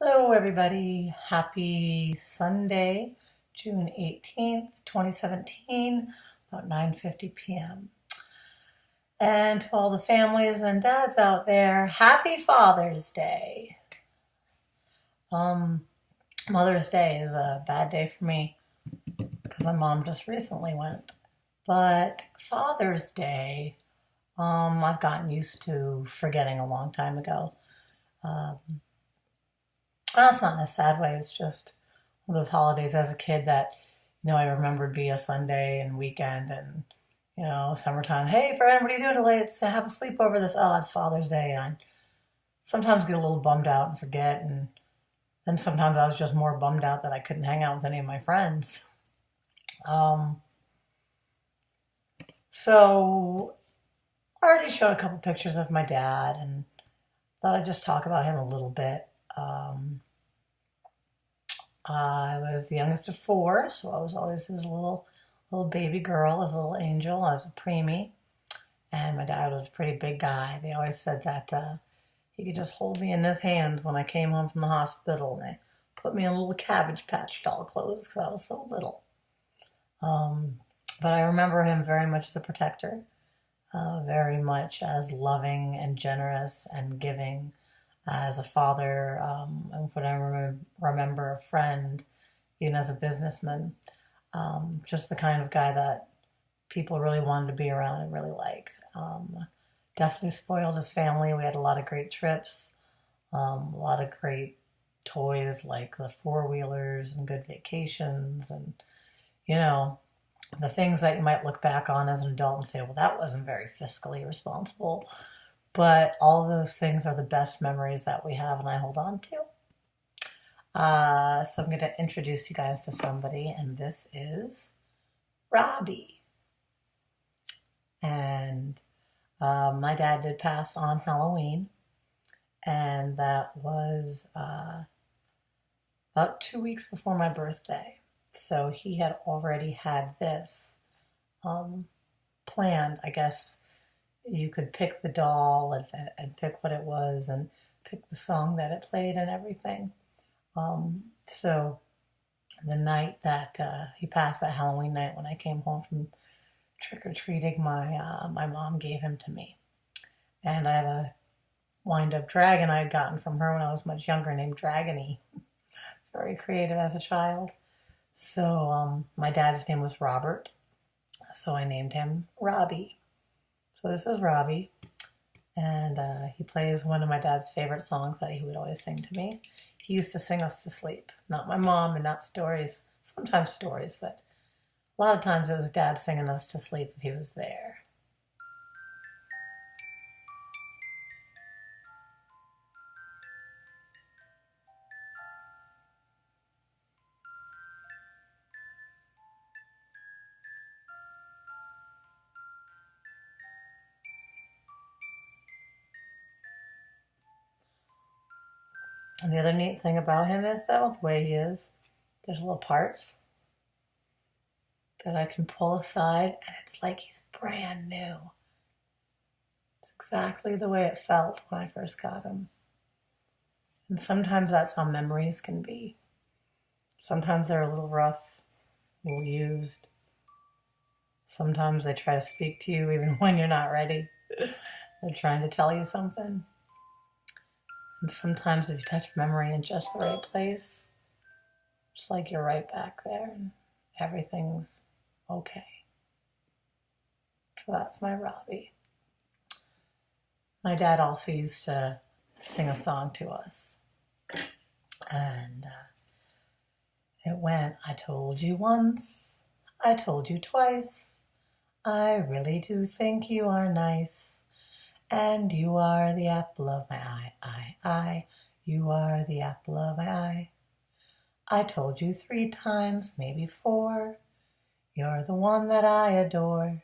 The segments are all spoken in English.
Hello, everybody. Happy Sunday, June 18th, 2017, about 9:50 p.m. And to all the families and dads out there, happy Father's Day. Um, Mother's Day is a bad day for me because my mom just recently went. But Father's Day, I've gotten used to forgetting a long time ago. Um, that's not in a sad way. It's just one of those holidays as a kid that, I remembered be a Sunday and weekend and, summertime. Hey, friend, what are you doing today? Let's have a sleepover this. Oh, it's Father's Day. And I sometimes get a little bummed out and forget. And then sometimes I was just more bummed out that I couldn't hang out with any of my friends. Um, so I already showed a couple pictures of my dad and thought I'd just talk about him a little bit. Um, I was the youngest of four, so I was always his little baby girl, his little angel. I was a preemie, and my dad was a pretty big guy. They always said that he could just hold me in his hands when I came home from the hospital, and they put me in little Cabbage Patch doll clothes because I was so little. Um, but I remember him very much as a protector, very much as loving and generous and giving, as a father, and what I remember a friend, even as a businessman. Just the kind of guy that people really wanted to be around and really liked. Definitely spoiled his family. We had a lot of great trips, a lot of great toys like the four-wheelers and good vacations and, you know, the things that you might look back on as an adult and say, well, that wasn't very fiscally responsible. But all of those things are the best memories that we have and I hold on to. So I'm going to introduce you guys to somebody, and this is Robbie. And my dad did pass on Halloween, and that was about 2 weeks before my birthday. So he had already had this planned. I guess you could pick the doll and pick what it was and pick the song that it played and everything. So the night that he passed, that Halloween night when I came home from trick or treating, my mom gave him to me, and I have a wind up dragon I had gotten from her when I was much younger named Dragony. Very creative as a child. So my dad's name was Robert, so I named him Robbie. So this is Robbie, and he plays one of my dad's favorite songs that he would always sing to me. He used to sing us to sleep. Not my mom and not stories, sometimes stories, but a lot of times it was dad singing us to sleep if he was there. And the other neat thing about him is that the way he is, there's little parts that I can pull aside and it's like he's brand new. It's exactly the way it felt when I first got him. And sometimes that's how memories can be. Sometimes they're a little rough, a little used. Sometimes they try to speak to you even when you're not ready. They're trying to tell you something. And sometimes if you touch memory in just the right place, it's like you're right back there and everything's okay. So that's my Robbie. My dad also used to sing a song to us. And it went, I told you once, I told you twice, I really do think you are nice. And you are the apple of my eye. You are the apple of my eye. I told you 3 times, maybe 4. You're the one that I adore.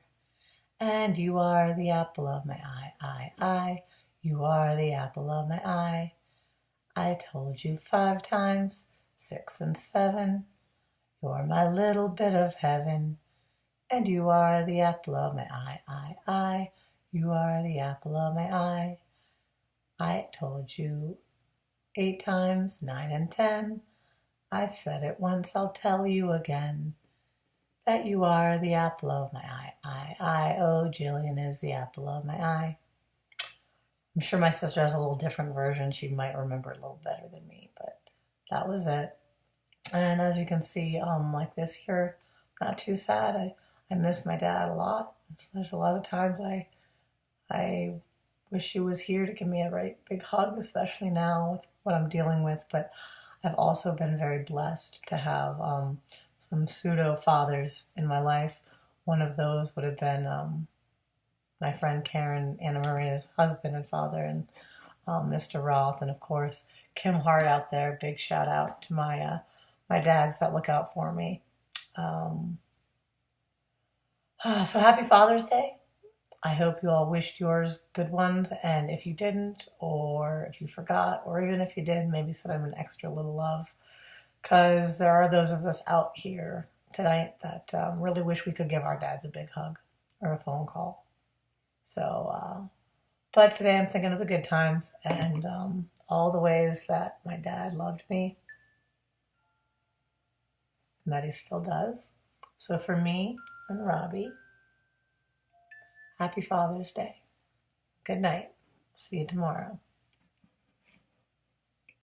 And you are the apple of my eye. You are the apple of my eye. I told you 5 times, 6 and 7. You're my little bit of heaven. And you are the apple of my eye. You are the apple of my eye. I told you 8 times, 9 and 10. I've said it once, I'll tell you again. That you are the apple of my eye. Oh, Jillian is the apple of my eye. I'm sure my sister has a little different version. She might remember it a little better than me, but that was it. And as you can see, like this here, not too sad. I miss my dad a lot. So there's a lot of times I wish he was here to give me a right big hug, especially now with what I'm dealing with. But I've also been very blessed to have some pseudo fathers in my life. One of those would have been my friend Karen, Anna Maria's husband and father, and Mr. Roth, and of course Kim Hart out there. Big shout out to my dads that look out for me. So happy Father's Day. I hope you all wished yours good ones, and if you didn't, or if you forgot, or even if you did, maybe send them an extra little love, because there are those of us out here tonight that really wish we could give our dads a big hug or a phone call. So, but today I'm thinking of the good times and all the ways that my dad loved me and that he still does. So for me and Robbie, happy Father's Day. Good night. See you tomorrow.